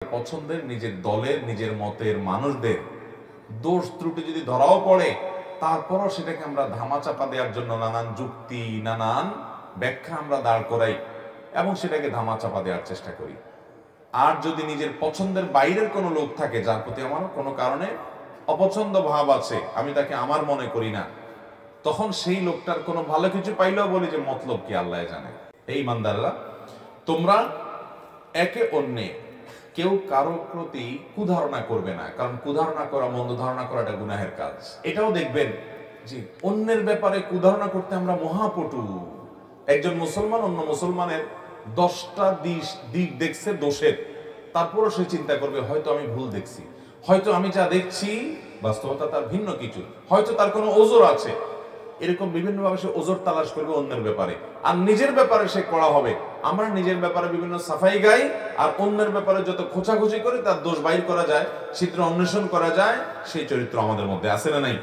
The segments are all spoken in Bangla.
পছন্দের নিজের দলের নিজের মতের মানুষদের দোষ ত্রুটি যদি ধরাও পড়ে, তারপরও সেটাকে আমরা ধামাচাপা দেওয়ার জন্য নানান যুক্তি নানান ব্যাখ্যা আমরা দাঁড় করাই এবং সেটাকে ধামাচাপা দেওয়ার চেষ্টা করি। আর যদি নিজের পছন্দের বাইরের কোনো লোক থাকে যার প্রতি আমার কোনো কারণে অপছন্দ ভাব আছে, আমি তাকে আমার মনে করি না, তখন সেই লোকটার কোনো ভালো কিছু পাইলেও বলি যে মতলব কি আল্লাহ জানে। এই ইমানদাররা, তোমরা একে অন্যে কেউ কারো প্রতি কুধারণা করবে না, কারণ কুধারণা করা, মন্দ ধারণা করা এটা গুনাহের কাজ। এটাও দেখবেন যে অন্যের ব্যাপারে কুধারণা করতে আমরা মহাপটু। একজন মুসলমান অন্য মুসলমানের 10টা দিক দেখছে দোষের, তারপরও সে চিন্তা করবে হয়তো আমি ভুল দেখছি, হয়তো আমি যা দেখছি বাস্তবতা তার ভিন্ন কিছু, হয়তো তার কোনো ওজর আছে। এরকম বিভিন্নভাবে সে ওজর তালাশ করবে অন্যের ব্যাপারে, আর নিজের ব্যাপারে সে কড়া হবে। আমরা নিজের ব্যাপারে বিভিন্ন সাফাই গাই, আর অন্যের ব্যাপারে যত খোঁচাখুচি করে তার দোষ বাইর করা যায়, ছিদ্র অন্বেষণ করা যায়, সেই চরিত্র আমাদের মধ্যে আছে না নাই?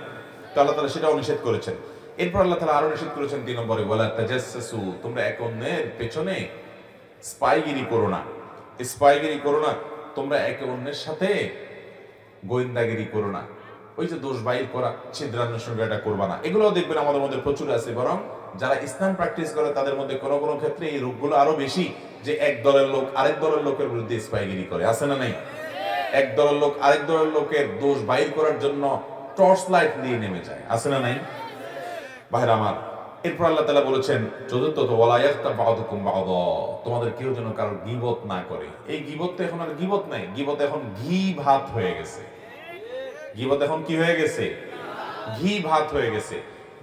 তো আল্লাহ তাআলা সেটাও নিষেধ করেছেন। এরপর আল্লাহ তাআলা আরো নিষেধ করেছেন 3 নম্বরে, ওয়ালা তাজাসসু, তোমরা এক অন্যের পেছনে স্পাইগিরি করো না। স্পাইগিরি করো না, তোমরা একে অন্যের সাথে গোয়েন্দাগিরি করো না। ওই যে দোষ বাইর করা, ছিদ্রান্বেষণ এটা করবা না। এগুলোও দেখবেন আমাদের মধ্যে প্রচুর আছে। বরং যারা ইসলাম প্র্যাকটিস করে তাদের মধ্যে কোনো কোনো ক্ষেত্রে এই রোগগুলো আরো বেশি, যে এক দলের লোক আরেক দলের লোকের বিরুদ্ধে স্পাইগিরি করে, আছে না নাই? এক দলের লোক আরেক দলের লোকের দোষ বাইর করার জন্য টর্চ লাইট দিয়ে নেমে যায়, আছে না নাই? ভাইরা আমার, এরপর আল্লাহ তাআলা বলেছেন চতুর্থত, ওয়ালা ইয়াগতাব বা'দুকুম বা'দা, তোমাদের কেউ যেন কারোর গীবত না করে। এই গীবত তো এখন আর গীবত নাই, গীবত এখন ঘি ভাত হয়ে গেছে। গীবত এখন কি হয়ে গেছে? ঘি ভাত হয়ে গেছে।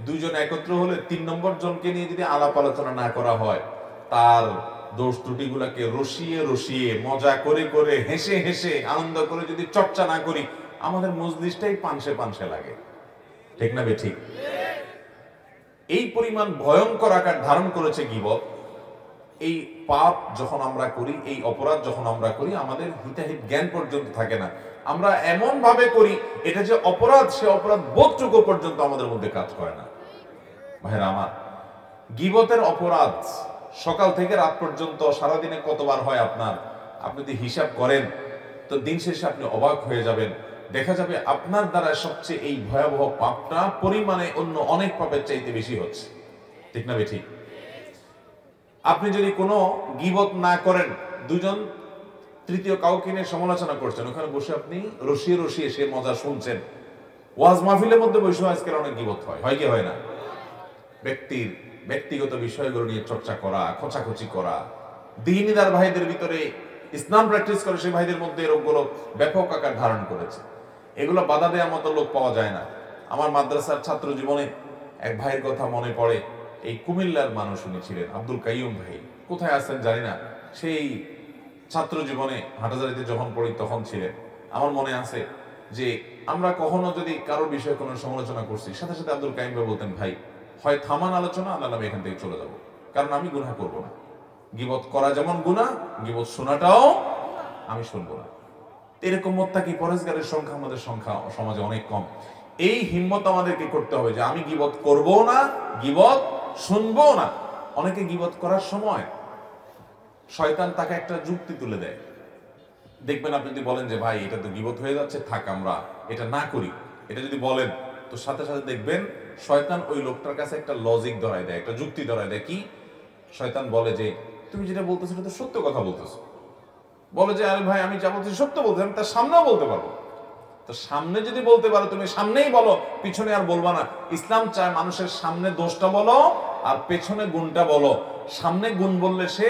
দুইজন একত্র হলে 3 নম্বর জনকে নিয়ে যদি আলাপ আলোচনা না করা হয়, তার দোষ ত্রুটিগুলোকে রসিয়ে রসিয়ে, মজা করে করে, হেসে হেসে, আনন্দ করে যদি চর্চা না করি, আমাদের মজলিসটাই পানসে পানসে লাগে। ঠিক না বে ঠিক? এই পরিমাণ ভয়ঙ্কর আকার ধারণ করেছে গীবত। এই পাপ যখন আমরা করি, এই অপরাধ যখন আমরা করি, আমাদের হিতাহিত জ্ঞান পর্যন্ত থাকে না। আমরা এমন ভাবে করি এটা যে অপরাধ, সে অপরাধ বোধটুকু পর্যন্ত আমাদের মধ্যে কাজ করে না। ভাইরা আমার, গীবতের অপরাধ সকাল থেকে রাত পর্যন্ত সারাদিনে কতবার হয় আপনার, আপনি যদি হিসাব করেন তো দিন শেষে আপনি অবাক হয়ে যাবেন। দেখা যাবে আপনার দ্বারা সবচেয়ে এই ভয়াবহ পাপটা পরিমাণে অন্য অনেক পাপের চাইতে বেশি হচ্ছে। ঠিক না বেঠিক? আপনি যদি কোনো গীবত না করেন, দুজন তৃতীয় কাউকে নিয়ে সমালোচনা করছেন, ওখানে বসে আপনি রসিয়ে রসিয়ে সে মজা শুনছেন। ওয়াজ মাহফিলের মধ্যে বসে আজকাল অনেক গীবত হয় কি হয় না? ব্যক্তির ব্যক্তিগত বিষয়গুলো নিয়ে চর্চা করা, খোঁচাখুচি করা, দ্বীনদার ভাইদের ভিতরে ইসলাম প্র্যাকটিস করে সেই ভাইদের মধ্যে এরকমগুলো ব্যাপক আকার ধারণ করেছে। এগুলো বাধা দেওয়ার মতো লোক পাওয়া যায় না। আমার মাদ্রাসার ছাত্র জীবনে এক ভাইয়ের কথা মনে পড়ে। এই কুমিল্লার মানুষ উনি ছিলেন, আব্দুল কাইয়ুম ভাই। কোথায় আছেন জানি না, সেই ছাত্র জীবনে হাটাজারিতে যখন পড়ি তখন ছিলেন। আমার মনে আছে যে আমরা কখনো যদি কারোর বিষয়ে কোনো সমালোচনা করছি, সাথে সাথে আব্দুল কাইয়ুম ভাই বলতেন, ভাই হয় থামান আলোচনা, আল্লাহ আমি এখান থেকে চলে যাব, কারণ আমি গুনাহ করব না। গীবত করা যেমন গুনাহ, গীবত শোনাটাও আমি শুনবো না। এরকম মুত্তাকি পরহেজগারের সংখ্যা আমাদের সমাজে অনেক কম। এই হিম্মত আমাদেরকে করতে হবে যে আমি গীবত করবো না, গীবত শুনবো না। অনেকে গীবত করার সময় শয়তান তাকে একটা যুক্তি তুলে দেয়। দেখবেন আপনি যদি বলেন যে ভাই এটা তো গীবত হয়ে যাচ্ছে, থাক আমরা এটা না করি, এটা যদি বলেন তো সাথে সাথে দেখবেন শয়তান ওই লোকটার কাছে একটা লজিক ধরায় দেয়, একটা যুক্তি ধরায় দেয়। কি? শয়তান বলে যে তুমি যেটা বলতেছো এটা তো সত্য কথা বলতেছো। বলে যে আরে ভাই আমি যা বলছি সত্য বলছি, আমি তার সামনেও বলতে পারবো। তো সামনে যদি বলতে পারো তুমি সামনেই বলো, পিছনে আর বলবা না। ইসলাম চায় মানুষের সামনে দোষটা বলো আর পেছনে গুণটা বলো। সামনে গুণ বললে সে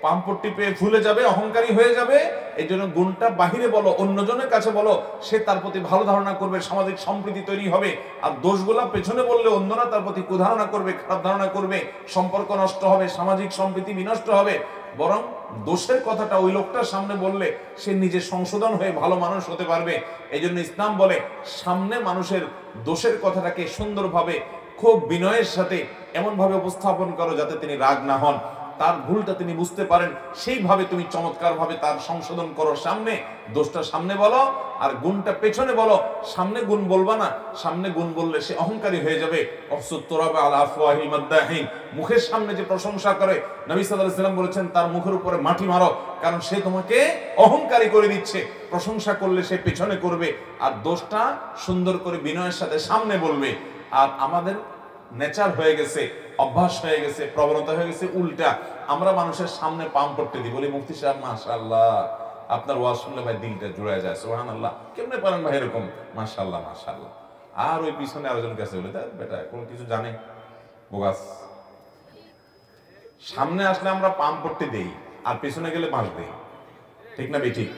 পাম্পট্টি পেয়ে ভুলে যাবে, অহংকারী হয়ে যাবে। এই জন্য গুণটা বাহিরে বলো, অন্যজনের কাছে বলো, সে তার প্রতি ভালো ধারণা করবে, সামাজিক সম্প্রীতি তৈরি হবে। আর দোষগুলা পেছনে বললে অন্যরা তার প্রতি কুধারণা করবে, খারাপ ধারণা করবে, সম্পর্ক নষ্ট হবে, সামাজিক সম্প্রীতি বিনষ্ট হবে। বরং দোষের কথাটা ওই লোকটার সামনে বললে সে নিজে সংশোধন হয়ে ভালো মানুষ হতে পারবে। এই জন্য ইসলাম বলে সামনে মানুষের দোষের কথাটাকে সুন্দরভাবে, খুব বিনয়ের সাথে এমন ভাবে উপস্থাপন করো যাতে তিনি রাগ না হন। তার ভুলটা তিনি বুঝতে পারেন, সেইভাবে তুমি চমৎকার ভাবে তার সংশোধন করো। সামনে দোষটা সামনে বলো, আর গুণটা পেছনে বলো। সামনে গুণ বলবা না, সামনে গুণ বললে সে অহংকারী হয়ে যাবে। মুখের সামনে যে প্রশংসা করে, নবী সাল্লাল্লাহু আলাইহি ওয়াসাল্লাম বলেছেন তার মুখের উপরে মাটি মারো, কারণ সে তোমাকে অহংকারী করে দিচ্ছে। প্রশংসা করলে সে পেছনে করবে, আর দোষটা সুন্দর করে বিনয়ের সাথে সামনে বলবে। আর আমাদের নেচার হয়ে গেছে, অভ্যাস হয়ে গেছে, প্রবণতা হয়ে গেছে উল্টা। আমরা মানুষের সামনে পাম পড়তে দিই, বলি মুফতি সাহেব মাশাআল্লাহ, আপনার ওয়াজ শুনলে ভাই দিলটা জুড়ে যায়, সুবহানাল্লাহ, কেমনে পারেন ভাই এরকম, মাশাআল্লাহ মাশাআল্লাহ। আর ওই পিছনে আরেকজন কাছে বলে, বেটা কোন কিছু জানে বোগাস। সামনে আসলে আমরা পাম পড়তে দেই, আর পিছনে গেলে বাঁশ দেই, ঠিক না বেঠিক?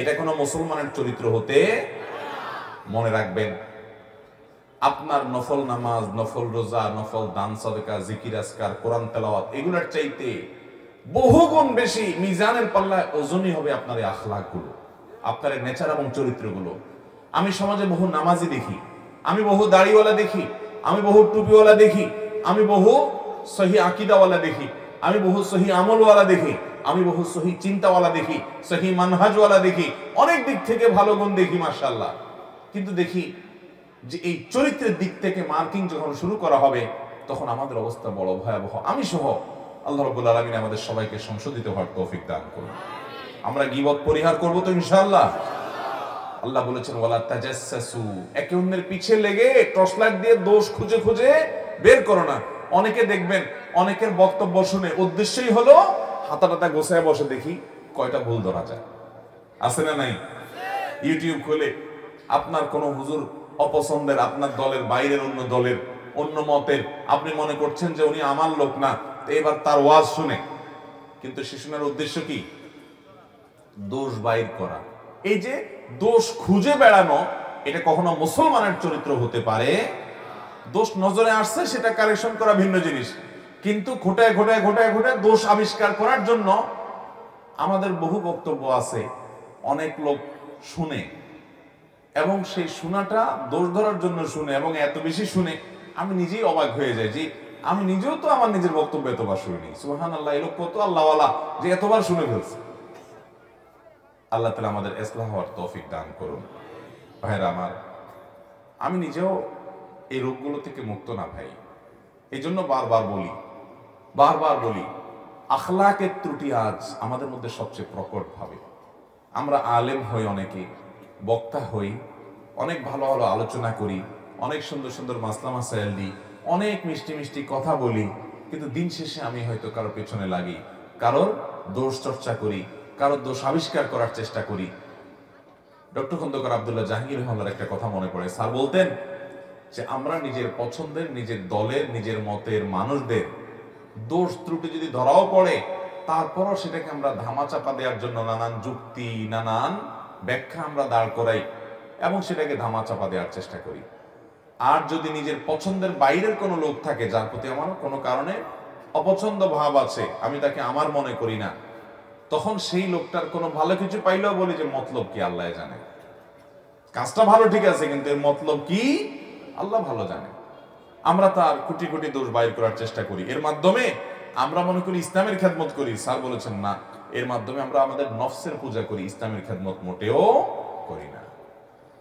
এটা কোনো মুসলমানের চরিত্র হতে, মনে রাখবেন। আপনার নফল নামাজ, নফল রোজা, নফল দান সাদকা, জিকির আজকার, কোরআন তেলাওয়াত, এগুলোর চাইতে বহুগুণ বেশি মিজানের পাল্লায় ওজনই হবে আপনার এই আখলাকগুলো, আপনার এই নেচার এবং চরিত্রগুলো। আমি সমাজে বহু নামাজি দেখি, আমি বহু দাড়িওয়ালা দেখি, আমি বহু টুপিওয়ালা দেখি, আমি বহু সহি আকীদাওয়ালা দেখি, আমি বহু সহি আমলওয়ালা দেখি, আমি বহু সহি চিন্তাওয়ালা দেখি, সহি মানহাজওয়ালা দেখি, অনেক দিক থেকে ভালো গুণ দেখি মাশাআল্লাহ। কিন্তু দেখি যে এই চরিত্রের দিক থেকে মার্কিং যখন শুরু করা হবে, তখন আমাদের অবস্থা বড় ভয়াবহ। আমি সহ আল্লাহ রাব্বুল আলামিন আমাদের সবাইকে সংশোধিত হওয়ার তৌফিক দান করুন। আমরা গীবত পরিহার করব তো ইনশাআল্লাহ। আল্লাহ বলেছেন ওয়ালা তাজাসসু, একে অন্যের পিছে লেগে টর্চলাইট দিয়ে দোষ খুঁজে খুঁজে বের করো না। অনেকে দেখবেন অনেকের বক্তব্য শুনে উদ্দেশ্যই হলো হাতাটাতা গোছায় বসে দেখি কয়টা ভুল ধরা যায়, আছে না নাই? ইউটিউব খুলে আপনার কোন হুজুর অপছন্দের, আপনার দলের বাইরের অন্য দলের, অন্য মতের, আপনি মনে করছেন যে উনি আমার লোক না, এবার তার ওয়াজ শুনে, কিন্তু সে শোনার উদ্দেশ্য কি? দোষ বাইর করা। এই যে দোষ খুঁজে বেড়ানো, এটা কখনো মুসলমানের চরিত্র হতে পারে? দোষ নজরে আসছে সেটা কারেকশন করা ভিন্ন জিনিস, কিন্তু ঘোটায় ঘোটায় ঘোটায় ঘোটায় দোষ আবিষ্কার করার জন্য আমাদের বহু বক্তব্য আছে, অনেক লোক শুনে এবং সেই শোনাটা দোষ ধরার জন্য শুনে, এবং এত বেশি শুনে আমি নিজেই অবাক হয়ে যাই যে আমি নিজেও তো আমার নিজের বক্তব্য এতবার শুনিনি। সুবহানাল্লাহ, এই লোক কত আল্লাহওয়ালা যে এতবার শুনে ফেলছে। আল্লাহ তাআলা আমাদের ইসলাহ হওয়ার তৌফিক দান করুন। ভাইরা আমার, আমি নিজেও এই রোগগুলো থেকে মুক্ত না ভাই, এই জন্য বারবার বলি আখলাকের ত্রুটি আজ আমাদের মধ্যে সবচেয়ে প্রকট ভাবে। আমরা আলেম হই, অনেকে বক্তা হই, অনেক ভালো ভালো আলোচনা করি, অনেক সুন্দর সুন্দর মাসলা মাসাইল দিই, অনেক মিষ্টি মিষ্টি কথা বলি, কিন্তু দিন শেষে আমি হয়তো কারোর পেছনে লাগি, কারোর দোষ চর্চা করি, কারোর দোষ আবিষ্কার করার চেষ্টা করি। ডক্টর খন্দকার আব্দুল্লাহ জাহাঙ্গীর রহমানের একটা কথা মনে পড়ে। স্যার বলতেন যে আমরা নিজের পছন্দের, নিজের দলের, নিজের মতের মানুষদের দোষ ত্রুটি যদি ধরাও পড়ে, তারপরও সেটাকে আমরা ধামাচাপা দেওয়ার জন্য নানান যুক্তি, নানান ব্যাখ্যা আমরা দাঁড় করাই এবং সেটাকে ধামাচাপা দেওয়ার চেষ্টা করি। আর যদি নিজের পছন্দের বাইরের কোনো লোক থাকে, যার প্রতি আমার কোনো কারণে অপছন্দ ভাব আছে, আমি তাকে আমার মনে করি না, তখন সেই লোকটার কোনো ভালো কিছু পাইলেও বলি যে মতলব কি আল্লাহ জানে, কাজটা ভালো ঠিক আছে, কিন্তু এর মতলব কি আল্লাহ ভালো জানে। আমরা তার কোটি কোটি দোষ বাইর করার চেষ্টা করি, এর মাধ্যমে আমরা মনে করি ইসলামের খেদমত করি। স্যার বলেছেন না, এর মাধ্যমে আমরা আমাদের নফসের পূজা করি, ইসলামের খেদমত মোটেও করি না।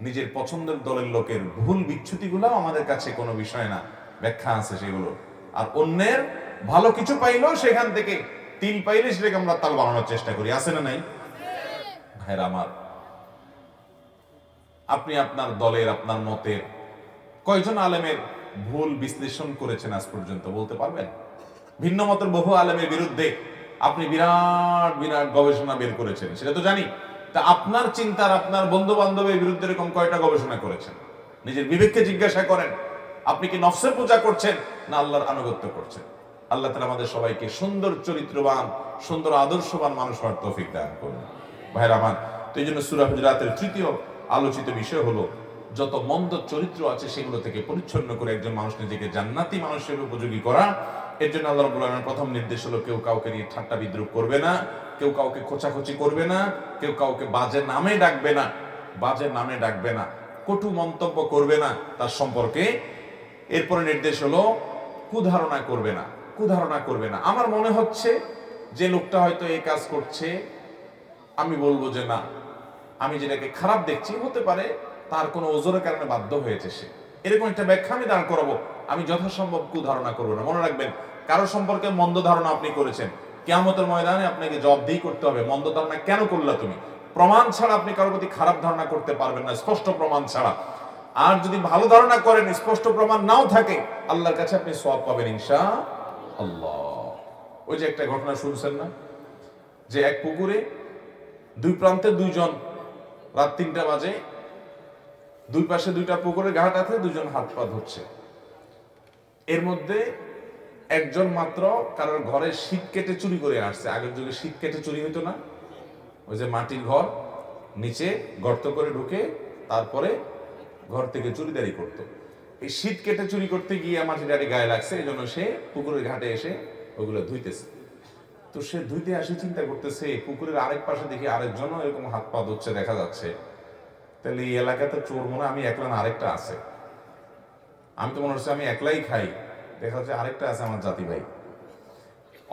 নিজের পছন্দের দলের লোকের ভুল বিচ্যুতিগুলো আমাদের কাছে কোনো বিষয় না, ব্যাখ্যা আছে সেগুলো। আর অন্যের ভালো কিছু পাইলেও সেখান থেকে তিল পাইলে সেটাকে আমরা তাল বানানোর চেষ্টা করি, আছে না নাই? ভাইরা আমার, আপনি আপনার দলের, আপনার মতের কয়জন আলেমের ভুল বিশ্লেষণ করেছেন আজ পর্যন্ত বলতে পারবেন? ভিন্ন মতের বহু আলেমের বিরুদ্ধে আপনি বিরাট বিরাট গবেষণা বের করেছেন, সেটা তো জানি। তা আপনার চিন্তার, আপনার বন্ধু বান্ধবের বিরুদ্ধে এরকম কয়টা গবেষণা করেছেন? নিজের বিবেককে জিজ্ঞাসা করেন, আপনি কি নফসের পূজা করছেন না আল্লাহর আনুগত্য করছেন? আল্লাহ তাআলা আমাদের সবাইকে সুন্দর চরিত্রবান, সুন্দর আদর্শবান মানুষ হওয়ার তৌফিক দান করুন। ভাইরা আমার, তো এই জন্য সূরা হুজুরাতের তৃতীয় আলোচিত বিষয় হলো যত মন্দ চরিত্র আছে সেগুলো থেকে পরিচ্ছন্ন করে একজন মানুষ নিজেকে জান্নাতি মানুষের উপযোগী করা। এর জন্য আল্লাহ রাব্বুল আলামিনের প্রথম নির্দেশ হলো কেউ কাউকে নিয়ে ঠাট্টা বিদ্রুপ করবে না, কেউ কাউকে খোঁচাখুচি করবে না, কেউ কাউকে বাজে নামে ডাকবে না, বাজে নামে ডাকবে না, কটু মন্তব্য করবে না তার সম্পর্কে। এরপরে নির্দেশ হলো কুধারণা করবে না। কুধারণা করবে না। আমার মনে হচ্ছে যে লোকটা হয়তো এই কাজ করছে, আমি বলবো যে না, আমি যেটাকে খারাপ দেখছি, হতে পারে তার কোনো ওজোরের কারণে বাধ্য হয়েছে সে, এরকম একটা ব্যাখ্যা আমি দাঁড় করাবো। আমি যথাসম্ভব কুধারণা করবো না। মনে রাখবেন, কারো সম্পর্কে মন্দ ধারণা আপনি করেছেন, কিয়ামতের ময়দানে আপনাকে জবাবদিহি করতে হবে, মন্দ ধারণা কেন করলা তুমি। প্রমাণ ছাড়া আপনি কারোর প্রতি খারাপ ধারণা করতে পারবেন না, স্পষ্ট প্রমাণ ছাড়া। আর যদি ভালো ধারণা করেন, স্পষ্ট প্রমাণ নাও থাকে, আল্লাহর কাছে আপনি সওয়াব পাবেন ইনশাআল্লাহ। ওই যে একটা ঘটনা শুনছেন না, যে এক পুকুরে দুই প্রান্তে দুইজন, রাত 3টা বাজে, দুই পাশে দুইটা পুকুরের ঘাট আছে, দুজন হাত পা ধরছে। এর মধ্যে একজন মাত্র কারোর ঘরে শীত কেটে চুরি করে আসছে। আগের যুগে শীত কেটে চুরি হইতো না, ওই যে মাটির ঘর, নিচে গর্ত করে ঢুকে তারপরে ঘর থেকে চুরিদারি করতো। এই শীত কেটে চুরি করতে গিয়ে মাটিটারি গায়ে লাগছে, এই জন্য সে পুকুরের ঘাটে এসে ওগুলো ধুইতেছে। তো সে ধুইতে আসি চিন্তা করতেছে, পুকুরের আরেক পাশে দেখি আরেকজনও এরকম হাত পা ধুচ্ছে দেখা যাচ্ছে। তাহলে এই এলাকাতে চোর মনে হয় আমি একলা না, আরেকটা আছে। আমি তো মনে হচ্ছে আমি একলাই খাই, দেখা যাচ্ছে আরেকটা আছে আমার জাতি ভাই।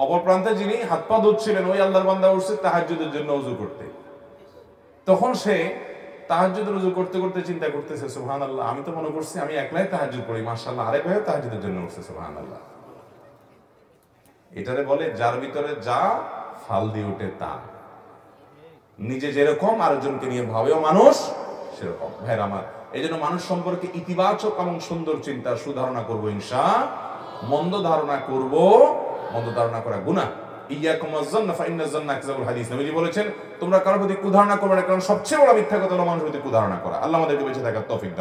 অপর প্রান্তে যিনি হাত পা ধুচ্ছিলেন, ওই আল্লাহর বান্দা উঠছে তাহাজ্জুদের জন্য ওযু করতে। তখন সে তাহাজ্জুদের ওযু করতে করতে চিন্তা করতেছে, সুবহানাল্লাহ, আমি তো মনে করছি আমি একলাই তাহাজ্জুদ পড়ি, মাশাআল্লাহ আরেক ভাইও তাহাজ্জুদের জন্য উঠছে, সুবহানাল্লাহ। এটারে বলে যার ভিতরে যা ফাল দিয়ে ওঠে তা। নিজে যেরকম আরেকজনকে নিয়ে ভাবেও মানুষ সেরকম। ভাইরা আমার, এই জন্য মানুষ সম্পর্কে ইতিবাচক এবং সুন্দর চিন্তা, সুধারণা করবো ইনশাআল্লাহ। মন্দ ধারণা করব, মন্দ ধারণা করা গুনাহ। ইয়াকুম আয-যন্না ফাইন্নায যন্না আকযাবুল হাদিস। নবীজি বলেছেন, তোমরা কারোর প্রতি কুধারণা করবে না, কারণ সবচেয়ে বড় মিথ্যা কথা হলো মানুষের প্রতি কুধারণা করা। আল্লাহ আমাদেরকে বেঁচে থাকার তৌফিক দান।